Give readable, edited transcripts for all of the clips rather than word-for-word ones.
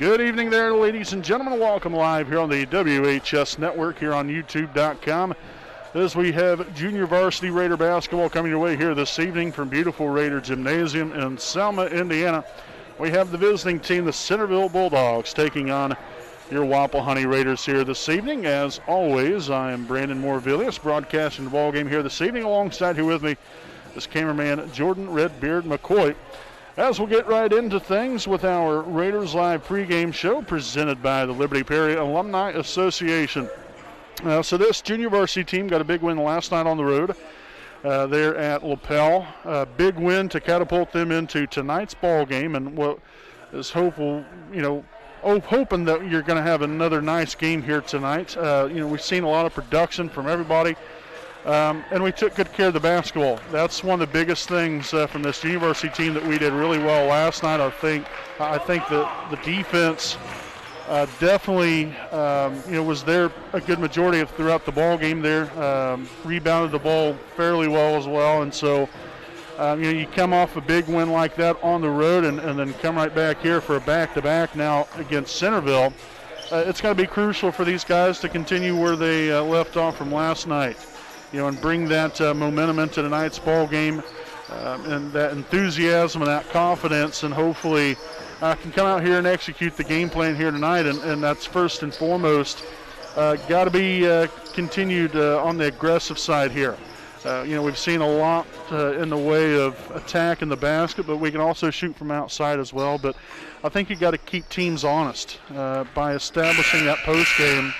Good evening there, ladies and gentlemen. Welcome live here on the WHS Network here on YouTube.com. As we have junior varsity Raider basketball coming your way here this evening from beautiful Raider Gymnasium in Selma, Indiana. We have the visiting team, the Centerville Bulldogs, taking on your Wapahani Raiders here this evening. As always, I am Brandon Morvillius, broadcasting the ball game here this evening. Alongside here with me is cameraman Jordan Redbeard McCoy. As we'll get right into things with our Raiders Live pregame show presented by the Liberty Perry Alumni Association. So this junior varsity team got a big win last night on the road there at LaPel. A big win to catapult them into tonight's ball game, and what is hopeful, hoping that you're going to have another nice game here tonight. We've seen a lot of production from everybody. And we took good care of the basketball. That's one of the biggest things from this university team that we did really well last night. I think the defense definitely was there a good majority of throughout the ball game there. Rebounded the ball fairly well as well, and so you come off a big win like that on the road and then come right back here for a back-to-back now against Centerville. It's going to be crucial for these guys to continue where they left off from last night. And bring that momentum into tonight's ball game, and that enthusiasm and that confidence, and hopefully can come out here and execute the game plan here tonight. And that's first and foremost. Got to be continued on the aggressive side here. We've seen a lot in the way of attack in the basket, but we can also shoot from outside as well. But I think you got to keep teams honest by establishing that post game.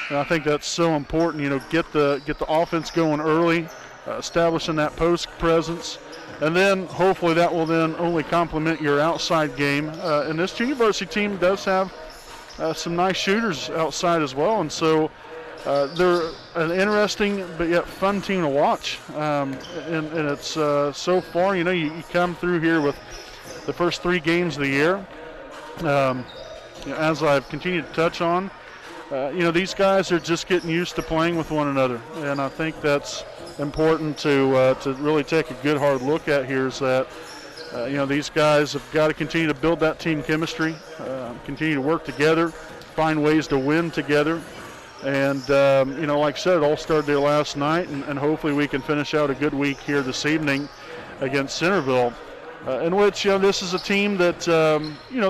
And I think that's so important. Get the offense going early, establishing that post presence, and then hopefully that will then only complement your outside game. And this junior varsity team does have some nice shooters outside as well, and so they're an interesting but yet fun team to watch. And it's so far, you come through here with the first 3 games of the year. As I've continued to touch on. These guys are just getting used to playing with one another, and I think that's important to really take a good hard look at here. Is that these guys have got to continue to build that team chemistry, continue to work together, find ways to win together, and like I said, it all started there last night, and hopefully we can finish out a good week here this evening against Centerville. In which this is a team that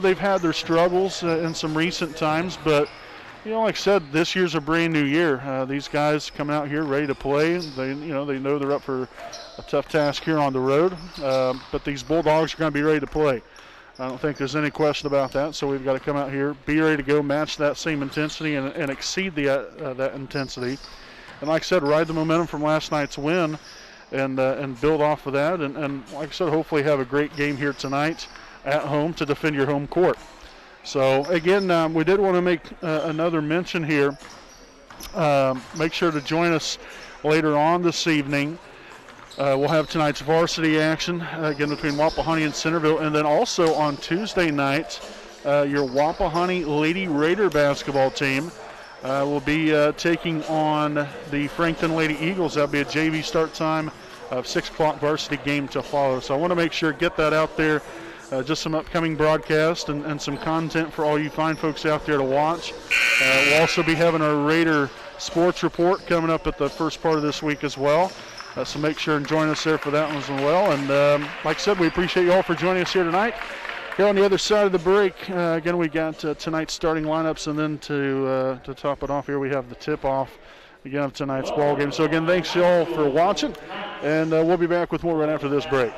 they've had their struggles in some recent times, but. Like I said, this year's a brand new year. These guys come out here ready to play. They know they're up for a tough task here on the road. But these Bulldogs are going to be ready to play. I don't think there's any question about that. So we've got to come out here, be ready to go, match that same intensity, and exceed that intensity. And like I said, ride the momentum from last night's win, and build off of that. And like I said, hopefully have a great game here tonight at home to defend your home court. So, again, we did want to make another mention here. Make sure to join us later on this evening. We'll have tonight's varsity action, again, between Wapahani and Centerville. And then also on Tuesday night, your Wapahani Lady Raider basketball team will be taking on the Frankton Lady Eagles. That'll be a JV start time of 6 o'clock varsity game to follow. So I want to make sure, get that out there. Just some upcoming broadcast and some content for all you fine folks out there to watch. We'll also be having our Raider Sports Report coming up at the first part of this week as well. So make sure and join us there for that one as well. And like I said, we appreciate you all for joining us here tonight. Here on the other side of the break, again, we got tonight's starting lineups, and then to top it off here, we have the tip-off again of tonight's ball game. So again, thanks you all for watching, and we'll be back with more right after this break.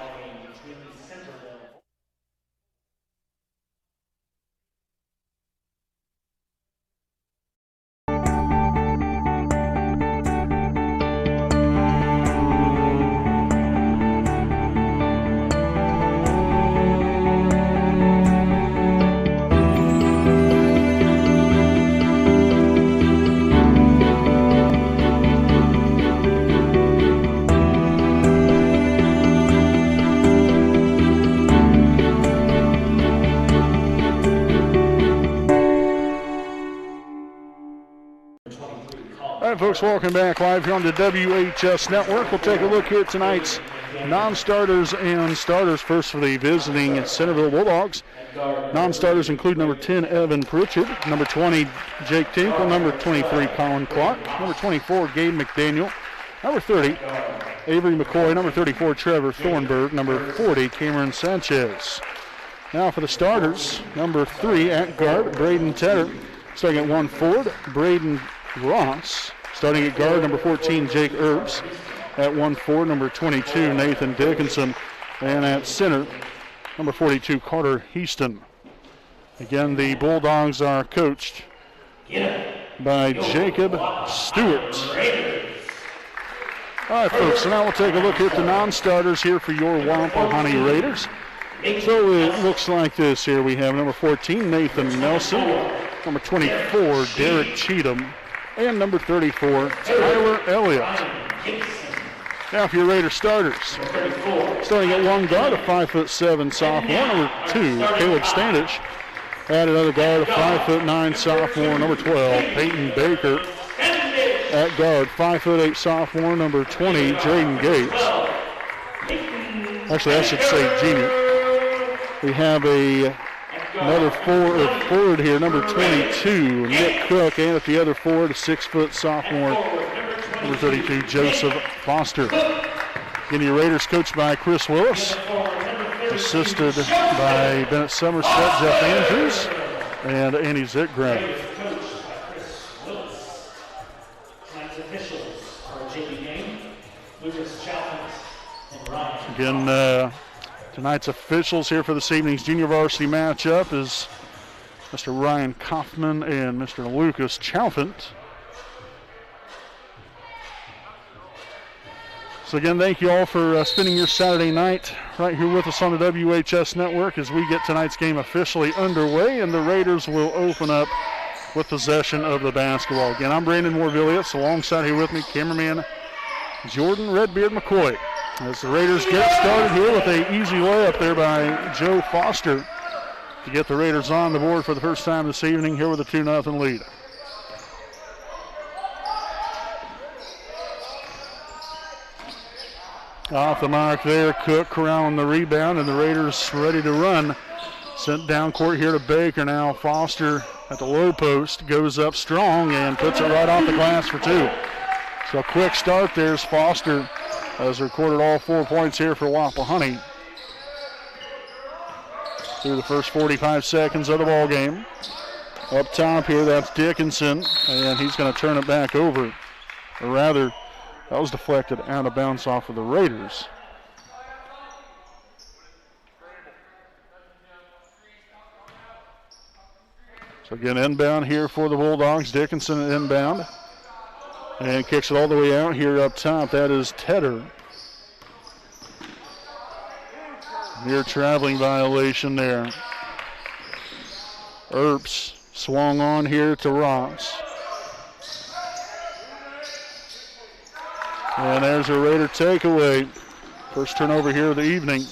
All right, folks, welcome back live here on the WHS Network. We'll take a look here at tonight's non-starters and starters. First for the visiting Centerville Bulldogs. Non-starters include number 10, Evan Pritchard, number 20, Jake Tinkle, number 23, Colin Clark, number 24, Gabe McDaniel, number 30, Avery McCoy, number 34, Trevor Thornburg, number 40, Cameron Sanchez. Now for the starters, number 3 at guard, Braden Tedder. Starting at 1 forward, Braden Ross. Starting at guard, number 14, Jake Erbs. At 1 forward, number 22, Nathan Dickinson. And at center, number 42, Carter Heaston. Again, the Bulldogs are coached by Jacob Stewart. All right, folks, so now we'll take a look at the non-starters here for your Wapahani Raiders. So it looks like this here. We have number 14, Nathan Nelson, number 24, Derek Cheatham, and number 34, Tyler Elliott. Now for your Raider starters. Starting at 1 guard, a 5'7" sophomore, number 2, Caleb Standish. At another guard, a 5'9" sophomore, number 12, Peyton Baker. At guard, 5'8" sophomore, number 20, Jaden Gates. Actually, I should say junior. We have another forward here, number 22, Nick Cook, and at the other forward, a 6' sophomore, number 32, Joseph Foster. Again, your Raiders coached by Chris Willis, assisted by Bennett Somerset, Jeff Andrews, and Andy Zittgraf. Again, tonight's officials here for this evening's junior varsity matchup is Mr. Ryan Kaufman and Mr. Lucas Chalfant. So again, thank you all for spending your Saturday night right here with us on the WHS Network as we get tonight's game officially underway, and the Raiders will open up with possession of the basketball. Again, I'm Brandon Moore-Villiers. Alongside here with me, cameraman Jordan Redbeard McCoy. As the Raiders get started here with an easy layup there by Joe Foster to get the Raiders on the board for the first time this evening here with a 2-0 lead. Off the mark there, Cook around the rebound, and the Raiders ready to run. Sent down court here to Baker now. Foster at the low post goes up strong and puts it right off the glass for 2. So a quick start there's Foster. Has recorded all 4 points here for Wapahani through the first 45 seconds of the ball game. Up top here, that's Dickinson, and he's going to turn it back over. Or rather, that was deflected out of bounds off of the Raiders. So again, inbound here for the Bulldogs. Dickinson inbound. And kicks it all the way out here up top. That is Tedder. Near traveling violation there. Earps swung on here to Ross. And there's a Raider takeaway. First turnover here of the evening.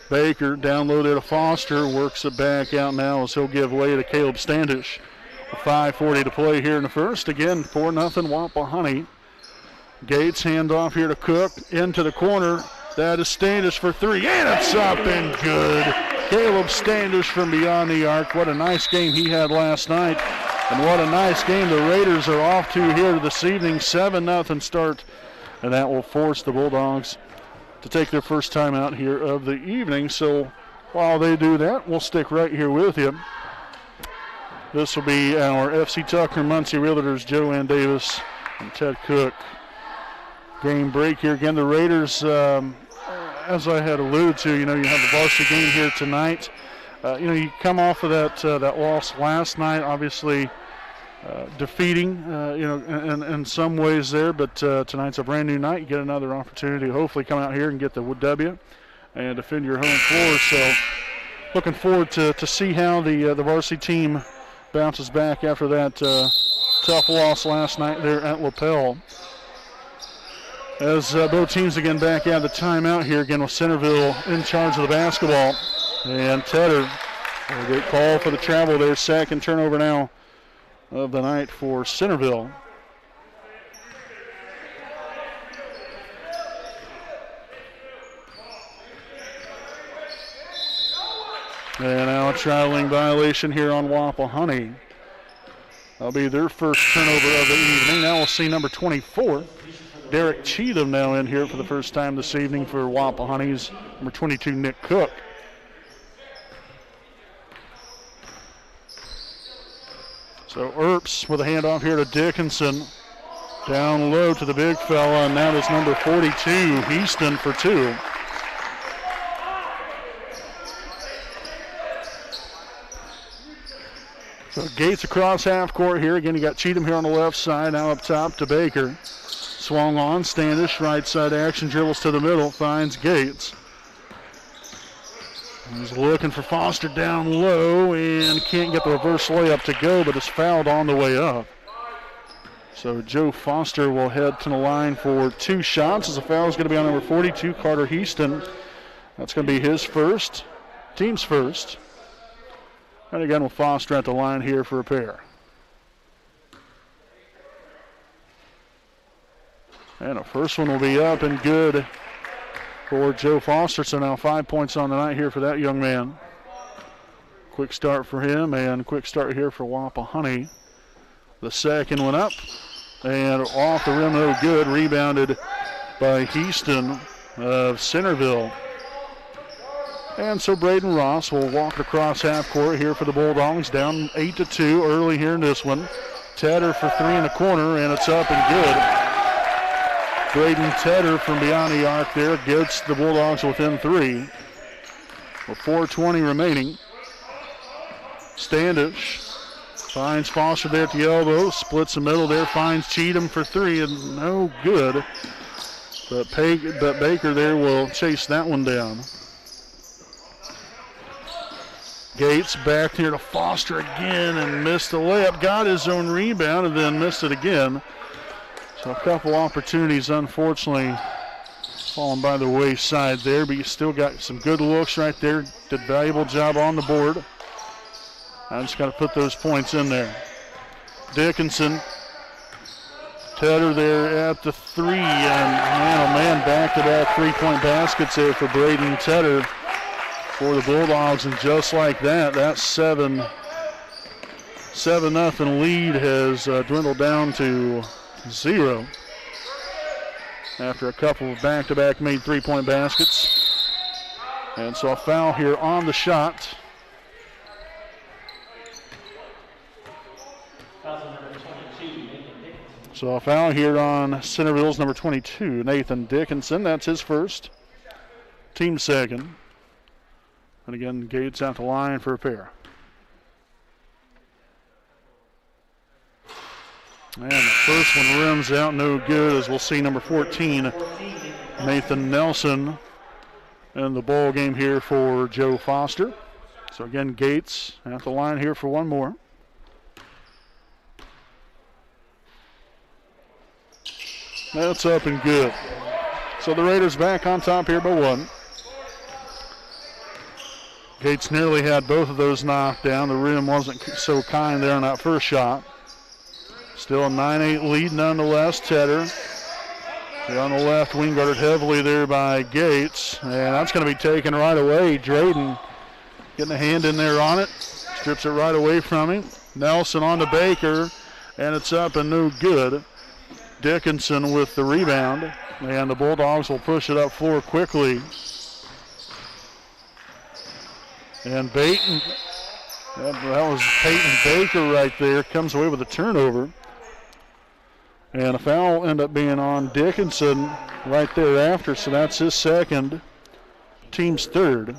Baker down low there to Foster. Works it back out now as he'll give way to Caleb Standish. 5:40 to play here in the first. Again, 4-0 Wapahani. Gates handoff here to Cook. Into the corner. That is Standish for 3. And it's up and good. Caleb Standish from beyond the arc. What a nice game he had last night. And what a nice game the Raiders are off to here this evening. 7-0 start. And that will force the Bulldogs to take their first time out here of the evening. So while they do that, we'll stick right here with you. This will be our FC Tucker Muncie Realtors, Joanne Davis and Ted Cook. Game break here. Again, the Raiders, as I had alluded to, you have the varsity game here tonight. You come off of that loss last night, obviously defeating, in some ways there, but tonight's a brand new night. You get another opportunity to hopefully come out here and get the W and defend your home floor. So looking forward to see how the varsity team bounces back after that tough loss last night there at LaPel. As both teams again back out of the timeout here again with Centerville in charge of the basketball. And Tedder, a great call for the travel there. Second turnover now of the night for Centerville. And now a traveling violation here on Wapahani. That'll be their first turnover of the evening. Now we'll see number 24, Derek Cheatham, now in here for the first time this evening for Wapahani's number 22, Nick Cook. So Earps with a handoff here to Dickinson. Down low to the big fella, and now it's number 42, Heaston, for two. So Gates across half court here. Again, you got Cheatham here on the left side. Now up top to Baker. Swung on, Standish, right side action, dribbles to the middle, finds Gates. He's looking for Foster down low and can't get the reverse layup to go, but is fouled on the way up. So Joe Foster will head to the line for two shots as the foul is going to be on number 42, Carter Heaston. That's going to be his first, team's first. And again, with Foster at the line here for a pair. And the first one will be up and good for Joe Foster. So now 5 points on the night here for that young man. Quick start for him and quick start here for Wapahani. The second one up and off the rim, no good. Rebounded by Heaston of Centerville. And so Braden Ross will walk across half court here for the Bulldogs, down 8-2 early here in this one. Tedder for three in the corner, and it's up and good. Braden Tedder from beyond the arc there gets the Bulldogs within three. With 4:20 remaining. Standish finds Foster there at the elbow, splits the middle there, finds Cheatham for three, and no good. But Baker there will chase that one down. Gates back here to Foster again and missed the layup. Got his own rebound and then missed it again. So a couple opportunities, unfortunately, falling by the wayside there, but you still got some good looks right there. Did a valuable job on the board. I just got to put those points in there. Dickinson, Tedder there at the three, and man, oh man, back-to-back three-point baskets there for Braden Tedder for the Bulldogs, and just like that, that 7-0 lead has dwindled down to 0 after a couple of back-to-back made three-point baskets. And so a foul here on the shot. So a foul here on Centerville's number 22, Nathan Dickinson. That's his first, team second. And again, Gates out the line for a pair. And the first one rims out, no good, as we'll see number 14, Nathan Nelson, in the ball game here for Joe Foster. So again, Gates at the line here for one more. That's up and good. So the Raiders back on top here by one. Gates nearly had both of those knocked down. The rim wasn't so kind there on that first shot. Still a 9-8 lead nonetheless. Tedder on the left, wing guarded heavily there by Gates. And that's going to be taken right away. Drayden getting a hand in there on it. Strips it right away from him. Nelson on to Baker, and it's up and no good. Dickinson with the rebound, and the Bulldogs will push it up floor quickly. And Peyton, that was Peyton Baker right there, comes away with a turnover. And a foul will end up being on Dickinson right thereafter, so that's his second, team's third.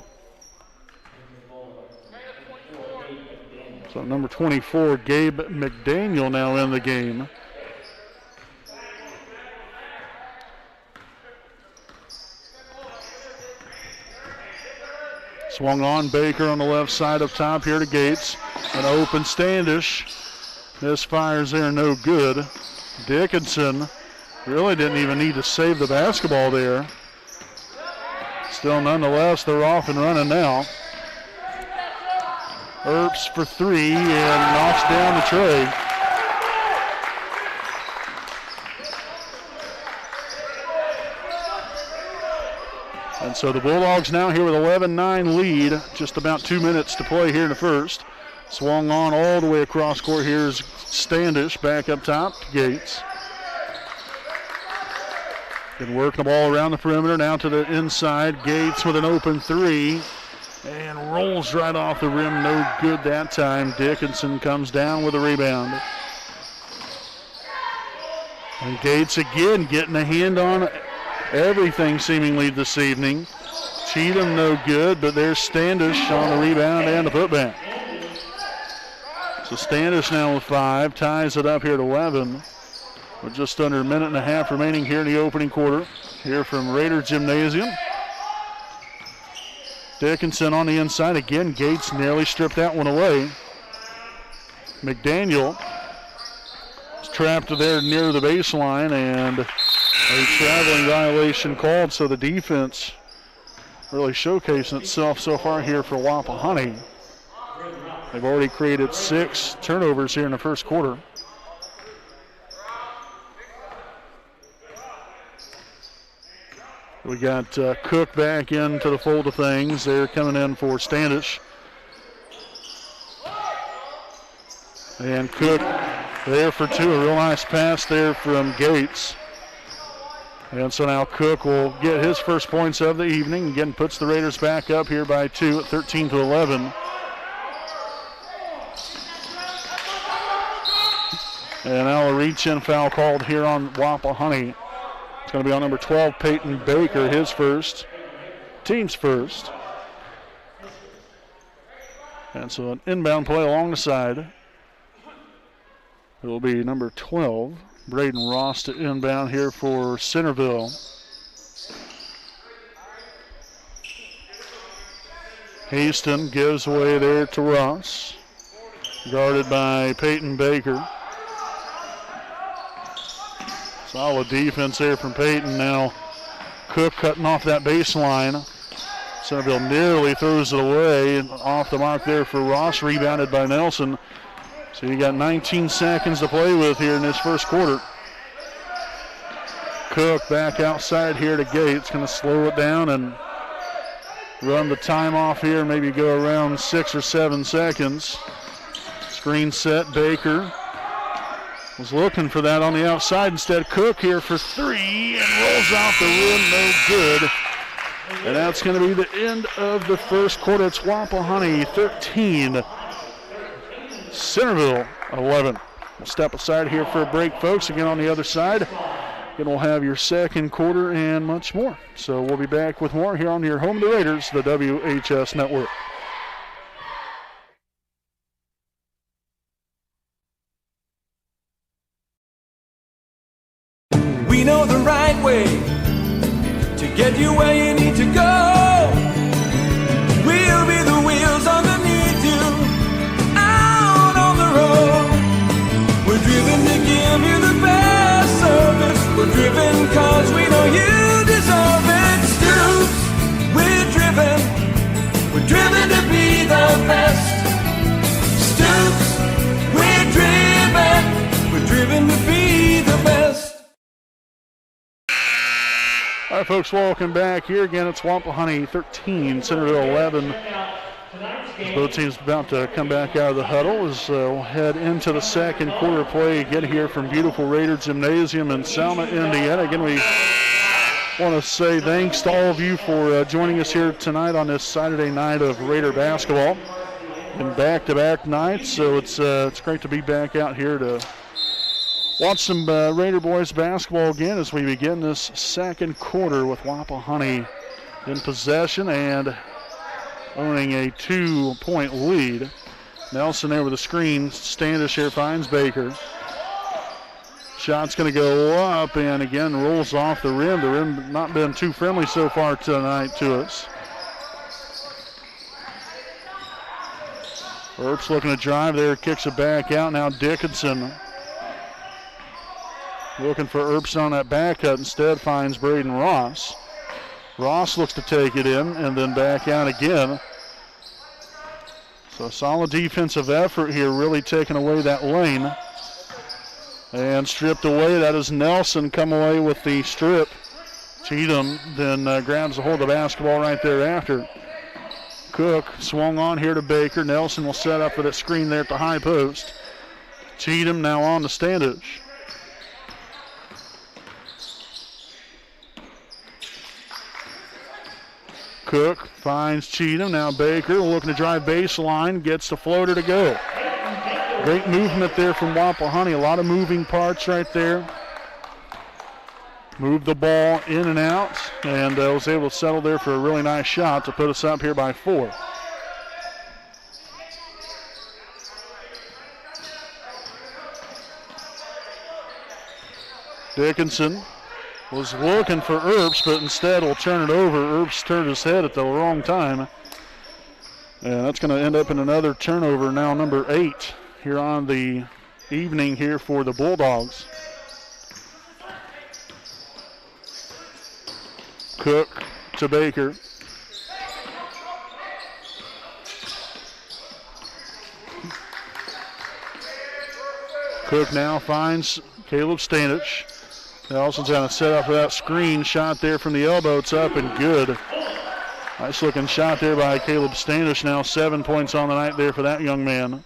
So number 24, Gabe McDaniel now in the game. Swung on, Baker on the left side up top here to Gates. An open Standish. Misfires there, no good. Dickinson really didn't even need to save the basketball there. Still nonetheless, they're off and running now. Earps for three and knocks down the tray. And so the Bulldogs now here with 11-9 lead. Just about 2 minutes to play here in the first. Swung on all the way across court. Here's Standish back up top to Gates. Been working the ball around the perimeter, now to the inside. Gates with an open three. And rolls right off the rim. No good that time. Dickinson comes down with a rebound. And Gates again getting a hand on everything seemingly this evening. Cheatham no good, but there's Standish on the rebound and the putback. So Standish now with 5, ties it up here at 11. With just under a minute and a half remaining here in the opening quarter. Here from Raider Gymnasium. Dickinson on the inside again. Gates nearly stripped that one away. McDaniel is trapped there near the baseline, and a traveling violation called, so the defense really showcasing itself so far here for Wapahani. They've already created 6 turnovers here in the first quarter. We got Cook back into the fold of things. They're coming in for Standish. And Cook there for 2. A real nice pass there from Gates. And so now Cook will get his first points of the evening. Again, puts the Raiders back up here by 2 at 13-11. And now a reach-in foul called here on Wapahani. It's going to be on number 12, Peyton Baker, his first, team's first. And so an inbound play along the side. It will be number 12, Braden Ross, to inbound here for Centerville. Haston gives away there to Ross, guarded by Peyton Baker. Solid defense there from Peyton. Now Cook cutting off that baseline. Centerville nearly throws it away. Off the mark there for Ross, rebounded by Nelson. So you got 19 seconds to play with here in this first quarter. Cook back outside here to Gates. Going to slow it down and run the time off here. Maybe go around 6 or 7 seconds. Screen set, Baker. Was looking for that on the outside. Instead, Cook here for 3 and rolls off the rim. No good. And that's going to be the end of the first quarter. It's Wapahani 13, Centerville 11. We'll step aside here for a break, folks. Again on the other side. Again, we'll have your second quarter and much more. So we'll be back with more here on your home of the Raiders, the WHS Network. We know the right way to get you where you need to go. We'll be the wheels underneath you, out on the road. We're driven to give you the best service. We're driven cause we know you deserve it. Stoops, we're driven to be the best. Stoops, we're driven to be the best. All right, folks, welcome back. Here again, it's Wapahani 13, Centerville 11. Both teams about to come back out of the huddle as we'll head into the second quarter play again here from beautiful Raider Gymnasium in Selma, Indiana. Again, we want to say thanks to all of you for joining us here tonight on this Saturday night of Raider basketball. And back-to-back nights, so it's great to be back out here to watch some Raider boys basketball again as we begin this second quarter with Wapahani in possession and owning a 2-point lead. Nelson there with a screen. Standish here finds Baker. Shot's going to go up and again rolls off the rim. The rim not been too friendly so far tonight to us. Earp's looking to drive there, kicks it back out. Now Dickinson looking for Earps on that back cut. Instead finds Braden Ross. Ross looks to take it in and then back out again. So solid defensive effort here, really taking away that lane. And stripped away. That is Nelson come away with the strip. Cheatham then grabs a hold of the basketball right thereafter. Cook swung on here to Baker. Nelson will set up for that screen there at the high post. Cheatham now on to Standish. Cook finds Cheatham. Now Baker looking to drive baseline. Gets the floater to go. Great movement there from Wapahani. A lot of moving parts right there. Moved the ball in and out, and was able to settle there for a really nice shot to put us up here by 4. Dickinson was looking for Earps, but instead will turn it over. Earps turned his head at the wrong time. And that's going to end up in another turnover, now number 8 here on the evening here for the Bulldogs. Cook to Baker. Cook now finds Caleb Standish. Nelson's going to set up for that screen shot there from the elbow. It's up and good. Nice looking shot there by Caleb Standish. Now 7 points on the night there for that young man.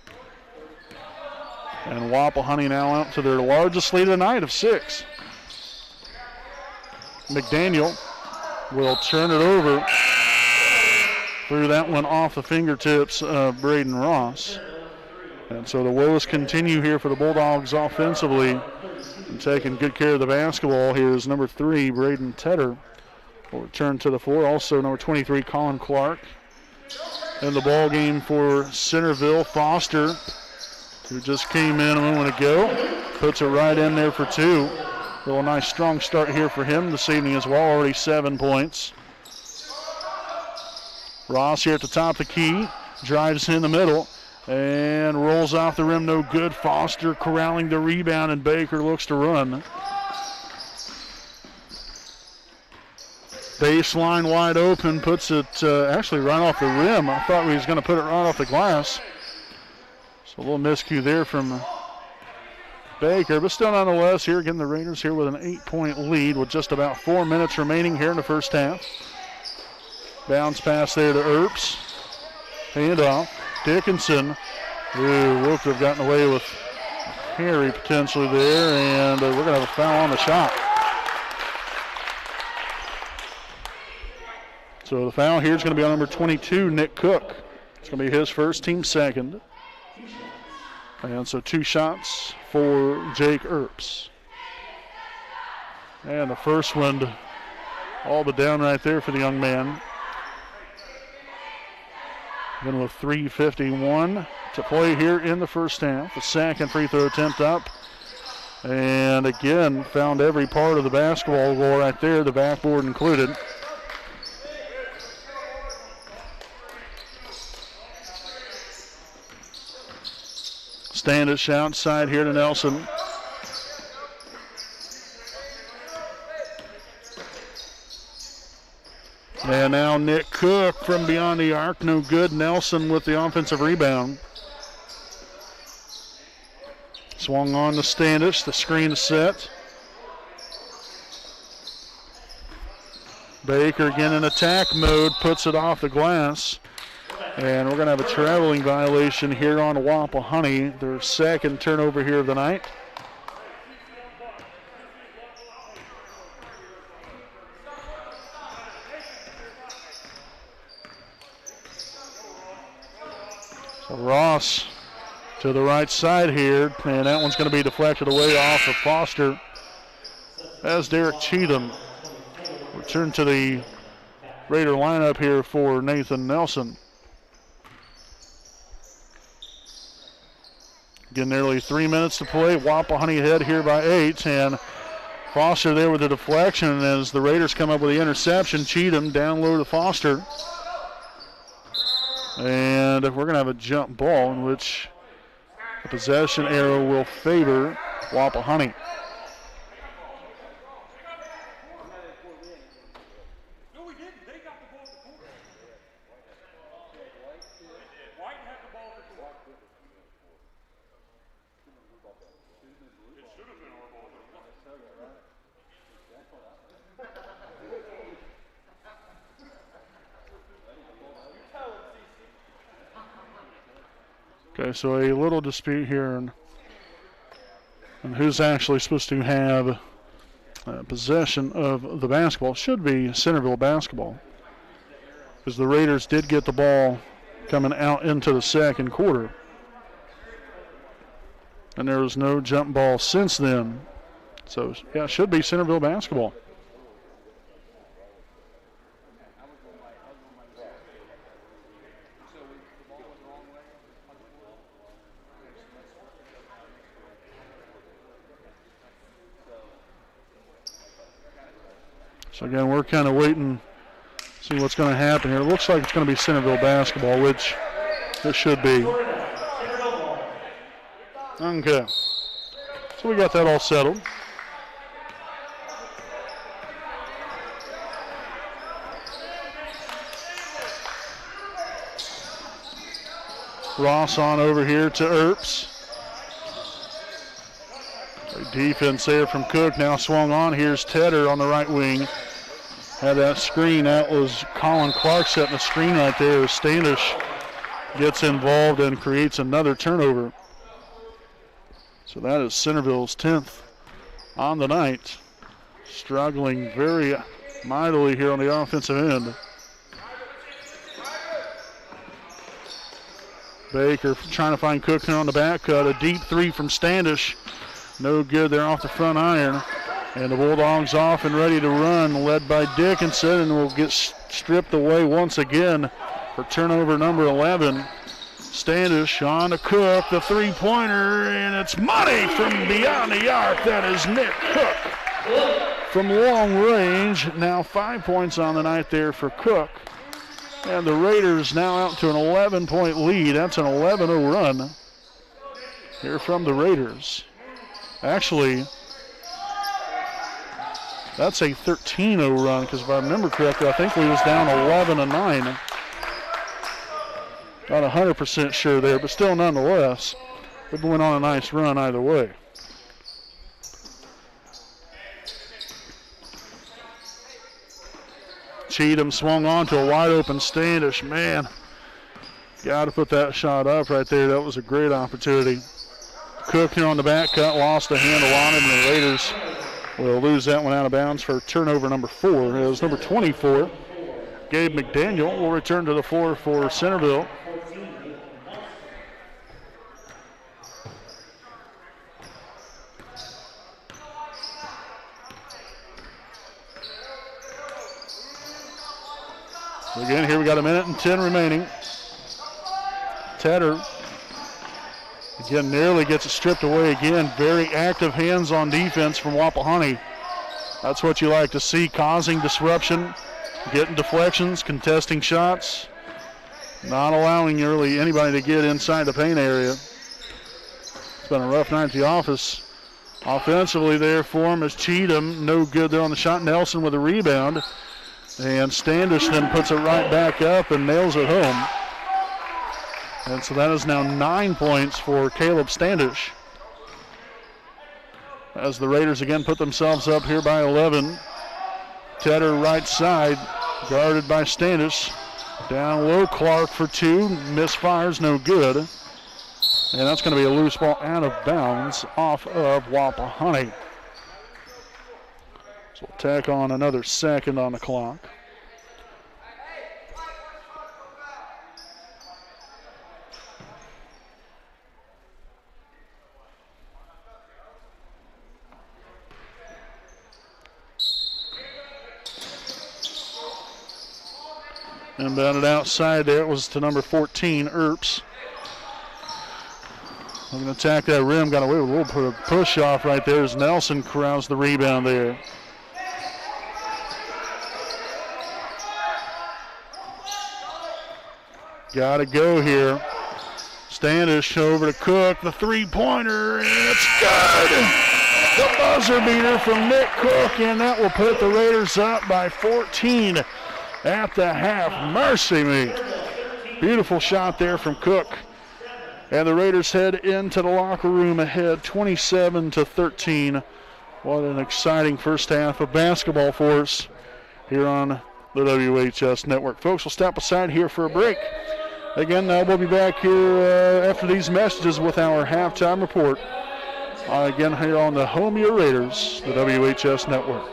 And Wapahani now out to their largest lead of the night of 6. McDaniel will turn it over. Threw that one off the fingertips of Braden Ross. And so the woes continue here for the Bulldogs offensively. And taking good care of the basketball here is number 3, Braden Tedder. Will return to the floor. Also number 23, Colin Clark. In the ball game for Centerville, Foster, who just came in a moment ago, puts it right in there for 2. Real nice strong start here for him this evening as well. Already 7 points. Ross here at the top of the key. Drives in the middle. And rolls off the rim, no good. Foster corralling the rebound, and Baker looks to run. Baseline wide open, puts it actually right off the rim. I thought he was going to put it right off the glass. So a little miscue there from Baker, but still nonetheless here again the Raiders here with an 8-point lead with just about 4 minutes remaining here in the first half. Bounce pass there to Earps. Hand off. Dickinson, who looked to have gotten away with Harry potentially there, and we're going to have a foul on the shot. So the foul here is going to be on number 22, Nick Cook. It's going to be his first, team second. And so 2 shots for Jake Earps. And the first one all but down right there for the young man. Then with 3:51 to play here in the first half. The second free throw attempt up. And again, found every part of the basketball goal right there, the backboard included. Standish outside here to Nelson. And now Nick Cook from beyond the arc, no good. Nelson with the offensive rebound. Swung on to Standish, the screen is set. Baker again in attack mode, puts it off the glass. And we're going to have a traveling violation here on Wapahani, their second turnover here of the night. So Ross to the right side here, and that one's going to be deflected away off of Foster as Derek Cheatham returned to the Raider lineup here for Nathan Nelson. Again, nearly 3 minutes to play. Wapahani ahead here by 8, and Foster there with the deflection as the Raiders come up with the interception. Cheatham down low to Foster. And we're going to have a jump ball in which the possession arrow will favor Wapahani. Okay, so a little dispute here and who's actually supposed to have possession of the basketball. Should be Centerville basketball, because the Raiders did get the ball coming out into the second quarter. And there was no jump ball since then. So, yeah, it should be Centerville basketball. So, again, we're kind of waiting to see what's going to happen here. It looks like it's going to be Centerville basketball, which it should be. Okay. So we got that all settled. Ross on over here to Earps. Great defense there from Cook. Now swung on. Here's Tedder on the right wing. Had that screen. That was Colin Clark setting the screen right there. Standish gets involved and creates another turnover. So that is Centerville's 10th on the night. Struggling very mightily here on the offensive end. Baker trying to find Cook on the back cut. A deep three from Standish. No good there off the front iron. And the Bulldogs off and ready to run, led by Dickinson, and will get stripped away once again for turnover number 11. Standish on to Cook, the three-pointer, and it's money from beyond the arc. That is Nick Cook from long range. Now 5 points on the night there for Cook. And the Raiders now out to an 11-point lead. That's an 11-0 run here from the Raiders. Actually, that's a 13-0 run, because if I remember correctly, I think we was down 11-9. Not 100% sure there, but still nonetheless, we went on a nice run either way. Cheatham swung on to a wide open Standish. Man, got to put that shot up right there. That was a great opportunity. Cook here on the back cut, lost a handle on him, and the Raiders will lose that one out of bounds for turnover number 4. It was number 24. Gabe McDaniel will return to the floor for Centerville. Again, here we got 1:10 remaining. Tedder, again, nearly gets it stripped away again. Very active hands on defense from Wapahani. That's what you like to see, causing disruption, getting deflections, contesting shots, not allowing really anybody to get inside the paint area. It's been a rough night at the office. Offensively there for him is Cheatham. No good there on the shot. Nelson with a rebound. And Standish then puts it right back up and nails it home. And so that is now 9 points for Caleb Standish. As the Raiders again put themselves up here by 11. Tedder right side, guarded by Standish. Down low, Clark for 2. Misfires, no good. And that's going to be a loose ball out of bounds off of Wapahani. So we'll tack on another second on the clock. Inbounded outside there. It was to number 14, Earps. We're going to attack that rim. Got away with a little push off right there as Nelson corrals the rebound there. Got to go here. Standish over to Cook. The three-pointer, and it's good. The buzzer beater from Nick Cook, and that will put the Raiders up by 14 at the half. Mercy me. Beautiful shot there from Cook. And the Raiders head into the locker room ahead 27-13. What an exciting first half of basketball for us here on the WHS Network. Folks, we'll step aside here for a break. Again, we'll be back here after these messages with our halftime report. Again, here on the home of your Raiders, the WHS Network.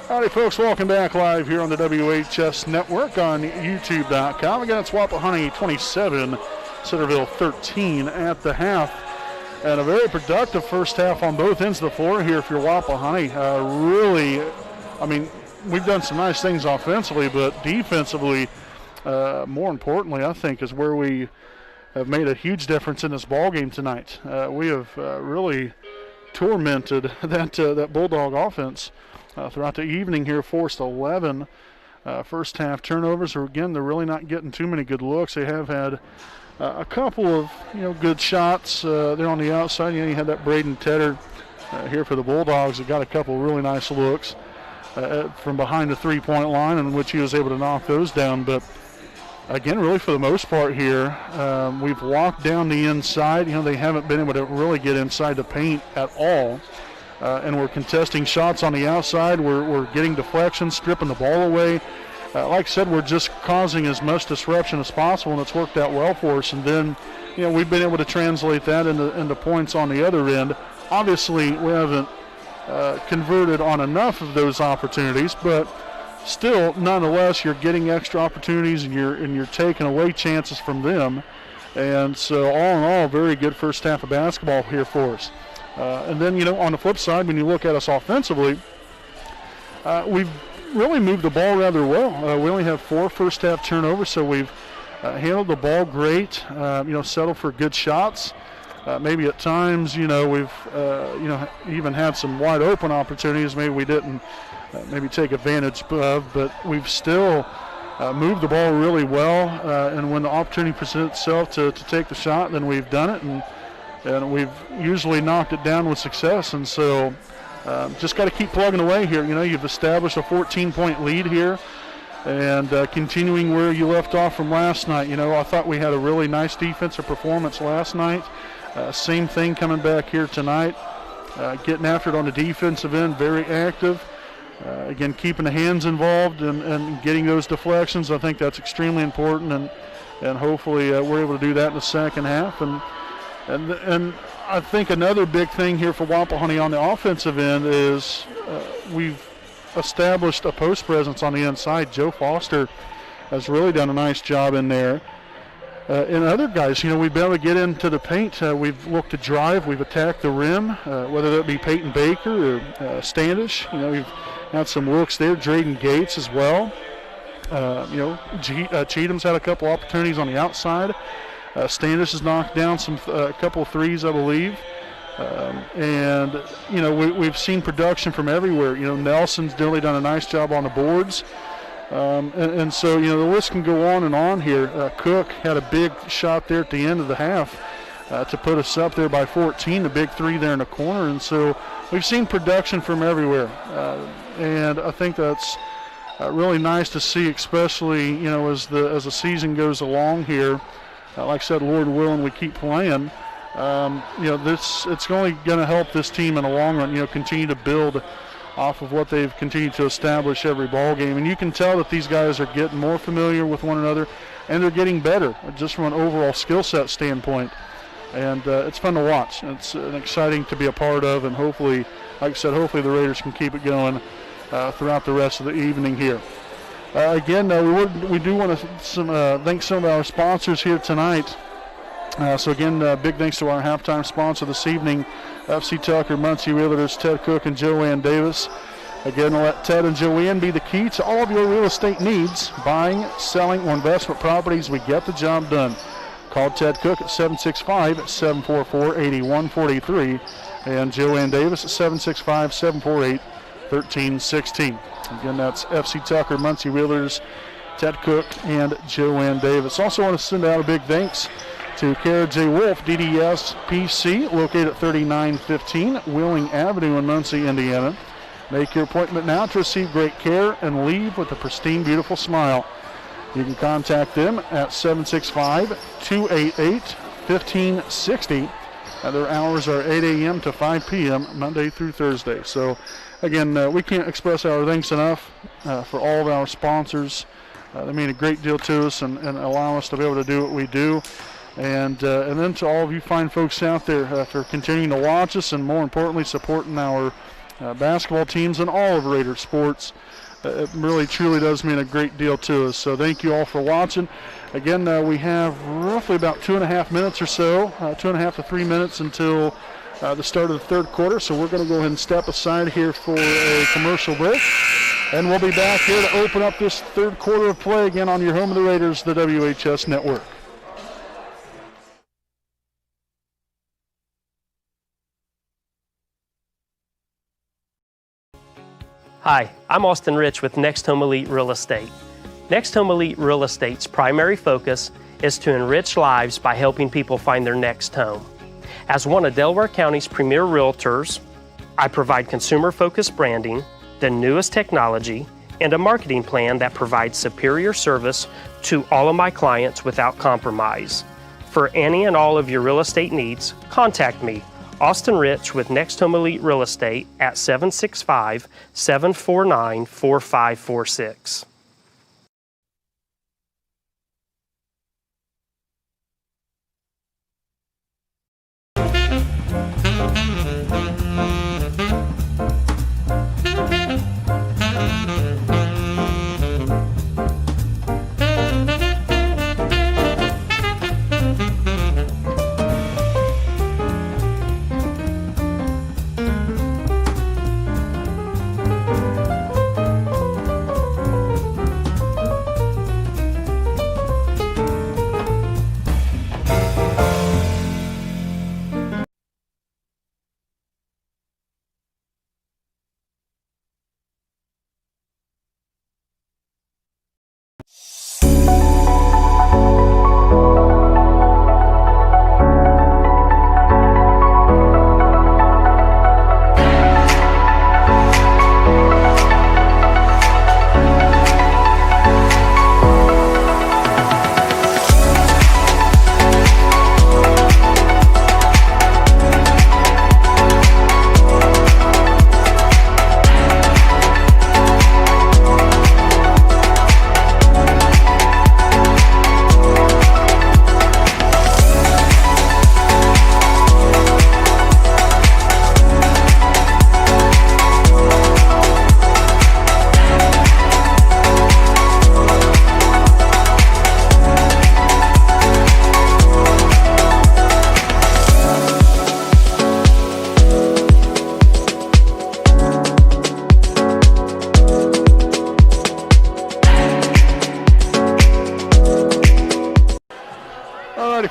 Howdy, folks. Welcome back live here on the WHS Network on YouTube.com. Again, it's Wapahani 27, Centerville 13 at the half. And a very productive first half on both ends of the floor here for Wapahani. Really, I mean, we've done some nice things offensively, but defensively, more importantly, I think, is where we have made a huge difference in this ball game tonight. We have really tormented that Bulldog offense. Throughout the evening here, forced 11 first half turnovers. Again, they're really not getting too many good looks. They have had a couple of good shots there on the outside. You had that Braden Tedder here for the Bulldogs that got a couple really nice looks from behind the three-point line, in which he was able to knock those down. But again, really for the most part here, we've locked down the inside. They haven't been able to really get inside the paint at all. And we're contesting shots on the outside. We're getting deflections, stripping the ball away. Like I said, we're just causing as much disruption as possible, and it's worked out well for us. And then, we've been able to translate that into points on the other end. Obviously, we haven't converted on enough of those opportunities, but still, nonetheless, you're getting extra opportunities, and you're taking away chances from them. And so, all in all, very good first half of basketball here for us. And then, on the flip side, when you look at us offensively, we've really moved the ball rather well. We only have 4 first half turnovers, so we've handled the ball great, settled for good shots. Maybe at times, we've, even had some wide open opportunities maybe we didn't maybe take advantage of, but we've still moved the ball really well. And when the opportunity presents itself to take the shot, then we've done it. And we've usually knocked it down with success. And so just got to keep plugging away here. You've established a 14-point lead here, and continuing where you left off from last night. I thought we had a really nice defensive performance last night. Same thing coming back here tonight. Getting after it on the defensive end, very active. Again, keeping the hands involved and getting those deflections. I think that's extremely important, and hopefully we're able to do that in the second half. And I think another big thing here for Wapahani on the offensive end is we've established a post presence on the inside. Joe Foster has really done a nice job in there. And other guys, we've been able to get into the paint. We've looked to drive. We've attacked the rim, whether that be Peyton Baker or Standish. We've had some looks there. Drayden Gates as well. Cheatham's had a couple opportunities on the outside. Standish has knocked down a couple of threes, I believe. And we've seen production from everywhere. Nelson's really done a nice job on the boards. And so, the list can go on and on here. Cook had a big shot there at the end of the half. to put us up there by 14, the big three there in the corner. And so we've seen production from everywhere. And I think that's really nice to see, especially, as the season goes along here. Like I said, Lord willing, we keep playing. It's only going to help this team in the long run, continue to build off of what they've continued to establish every ball game. And you can tell that these guys are getting more familiar with one another, and they're getting better just from an overall skill set standpoint. And it's fun to watch. It's exciting to be a part of, and hopefully, like I said, hopefully the Raiders can keep it going throughout the rest of the evening here. Again, we do want to thank some of our sponsors here tonight. So again, big thanks to our halftime sponsor this evening, FC Tucker, Muncie Realtors, Ted Cook and Joanne Davis. Again, let Ted and Joanne be the key to all of your real estate needs, buying, selling, or investment properties. We get the job done. Call Ted Cook at 765-744-8143 and Joanne Davis at 765-748-1316. Again, that's FC Tucker, Muncie Realtors, Ted Cook, and Joanne Davis. Also want to send out a big thanks to Kara J. Wolf, DDS PC, located at 3915 Wheeling Avenue in Muncie, Indiana. Make your appointment now to receive great care and leave with a pristine, beautiful smile. You can contact them at 765-288-1560. Their hours are 8 a.m. to 5 p.m. Monday through Thursday. So, again, we can't express our thanks enough for all of our sponsors. They mean a great deal to us and allow us to be able to do what we do. And then to all of you fine folks out there for continuing to watch us and, more importantly, supporting our basketball teams and all of Raider sports. It really, truly does mean a great deal to us. So thank you all for watching. Again, we have roughly about 2.5 minutes or so, 2.5 to 3 minutes until the start of the third quarter. So we're going to go ahead and step aside here for a commercial break. And we'll be back here to open up this third quarter of play again on your home of the Raiders, the WHS Network. Hi, I'm Austin Rich with Next Home Elite Real Estate. Next Home Elite Real Estate's primary focus is to enrich lives by helping people find their next home. As one of Delaware County's premier realtors, I provide consumer-focused branding, the newest technology, and a marketing plan that provides superior service to all of my clients without compromise. For any and all of your real estate needs, contact me, Austin Rich with Next Home Elite Real Estate at 765-749-4546.